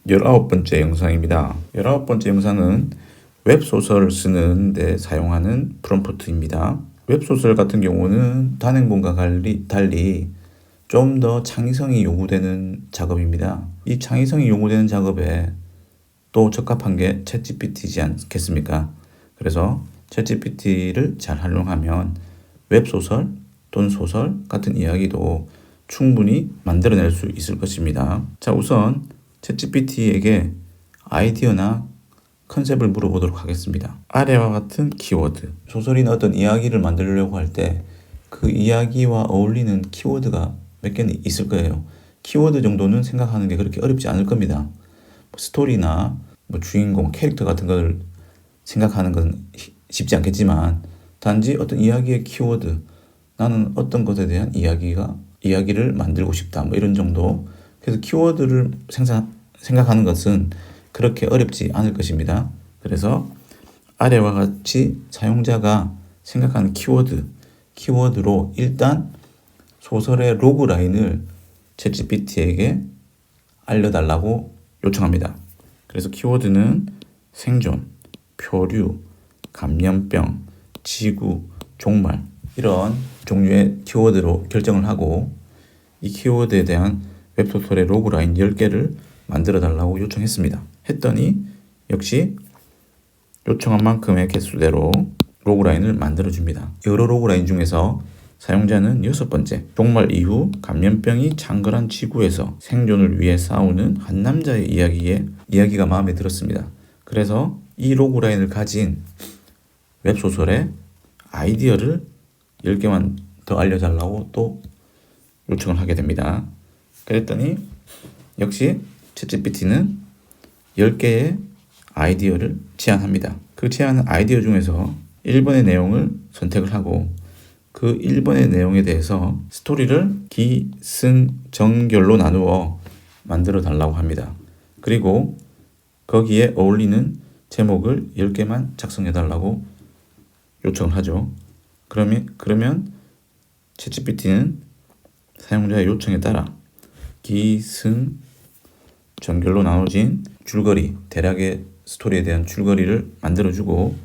19번째 영상입니다. 19번째 영상은 웹소설을 쓰는 데 사용하는 프롬프트입니다. 웹소설 같은 경우는 단행본과 달리 좀 더 창의성이 요구되는 작업입니다. 이 창의성이 요구되는 작업에 또 적합한 게 챗GPT이지 않겠습니까? 그래서 챗GPT를 잘 활용하면 웹소설 또는 소설 같은 이야기도 충분히 만들어낼 수 있을 것입니다. 자, 우선 챗GPT에게 아이디어나 컨셉을 물어보도록 하겠습니다. 아래와 같은 키워드, 소설이나 어떤 이야기를 만들려고 할 때 그 이야기와 어울리는 키워드가 몇 개는 있을 거예요. 키워드 정도는 생각하는 게 그렇게 어렵지 않을 겁니다. 스토리나 주인공, 캐릭터 같은 걸 생각하는 건 쉽지 않겠지만 단지 어떤 이야기의 키워드, 나는 어떤 것에 대한 이야기를 만들고 싶다, 이런 정도. 그래서 키워드를 생각하는 것은 그렇게 어렵지 않을 것입니다. 그래서 아래와 같이 사용자가 생각하는 키워드로 일단 소설의 로그라인을 챗GPT에게 알려달라고 요청합니다. 그래서 키워드는 생존, 표류, 감염병, 지구, 종말, 이런 종류의 키워드로 결정을 하고 이 키워드에 대한 웹소설의 로그라인 10개를 만들어 달라고 요청했습니다. 했더니 역시 요청한 만큼의 개수대로 로그라인을 만들어 줍니다. 여러 로그라인 중에서 사용자는 6번째, 종말 이후 감염병이 창궐한 지구에서 생존을 위해 싸우는 한 남자의 이야기가 마음에 들었습니다. 그래서 이 로그라인을 가진 웹소설의 아이디어를 10개만 더 알려달라고 또 요청을 하게 됩니다. 그랬더니 역시 챗GPT는 10개의 아이디어를 제안합니다. 그 제안한 아이디어 중에서 1번의 내용을 선택을 하고 그 1번의 내용에 대해서 스토리를 기승전결로 나누어 만들어 달라고 합니다. 그리고 거기에 어울리는 제목을 10개만 작성해 달라고 요청을 하죠. 그러면 챗GPT는 사용자의 요청에 따라 기승전결로 나눠진 줄거리, 대략의 스토리에 대한 줄거리를 만들어주고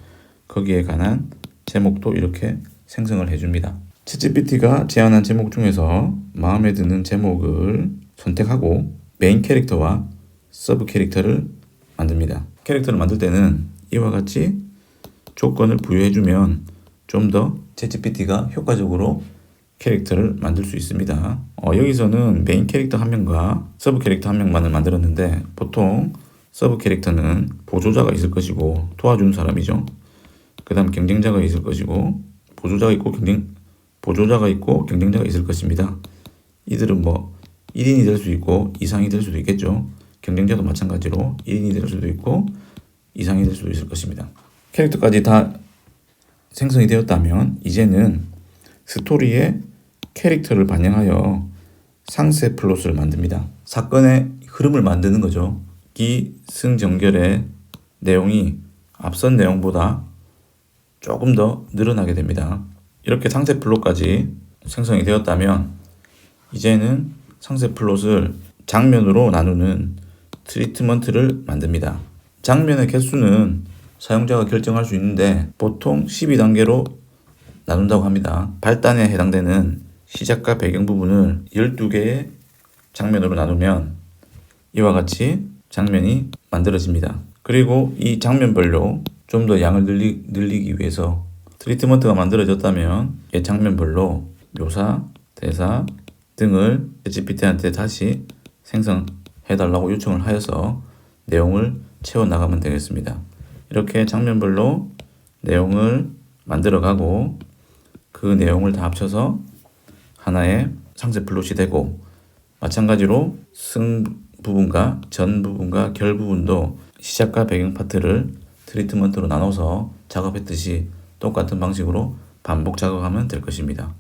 거기에 관한 제목도 이렇게 생성을 해줍니다. 챗GPT가 제안한 제목 중에서 마음에 드는 제목을 선택하고 메인 캐릭터와 서브 캐릭터를 만듭니다. 캐릭터를 만들 때는 이와 같이 조건을 부여해주면 좀 더 챗GPT가 효과적으로 캐릭터를 만들 수 있습니다. 여기서는 메인 캐릭터 한 명과 서브 캐릭터 한 명만을 만들었는데 보통 서브 캐릭터는 보조자가 있을 것이고 도와주는 사람이죠. 그 다음 경쟁자가 있을 것이고 보조자가 있고 경쟁자가 있을 것입니다. 이들은 1인이 될 수 있고 이상이 될 수도 있겠죠. 경쟁자도 마찬가지로 1인이 될 수도 있고 이상이 될 수도 있을 것입니다. 캐릭터까지 다 생성이 되었다면 이제는 스토리의 캐릭터를 반영하여 상세 플롯을 만듭니다. 사건의 흐름을 만드는 거죠. 기승전결의 내용이 앞선 내용보다 조금 더 늘어나게 됩니다. 이렇게 상세 플롯까지 생성이 되었다면 이제는 상세 플롯을 장면으로 나누는 트리트먼트를 만듭니다. 장면의 개수는 사용자가 결정할 수 있는데 보통 12단계로 나눈다고 합니다. 발단에 해당되는 시작과 배경 부분을 12개의 장면으로 나누면 이와 같이 장면이 만들어집니다. 그리고 이 장면별로 좀 더 양을 늘리기 위해서 트리트먼트가 만들어졌다면 이 장면별로 묘사, 대사 등을 챗GPT한테 다시 생성해달라고 요청을 하여서 내용을 채워나가면 되겠습니다. 이렇게 장면별로 내용을 만들어가고 그 내용을 다 합쳐서 하나의 상세 플롯이 되고 마찬가지로 승 부분과 전 부분과 결 부분도 시작과 배경 파트를 트리트먼트로 나눠서 작업했듯이 똑같은 방식으로 반복 작업하면 될 것입니다.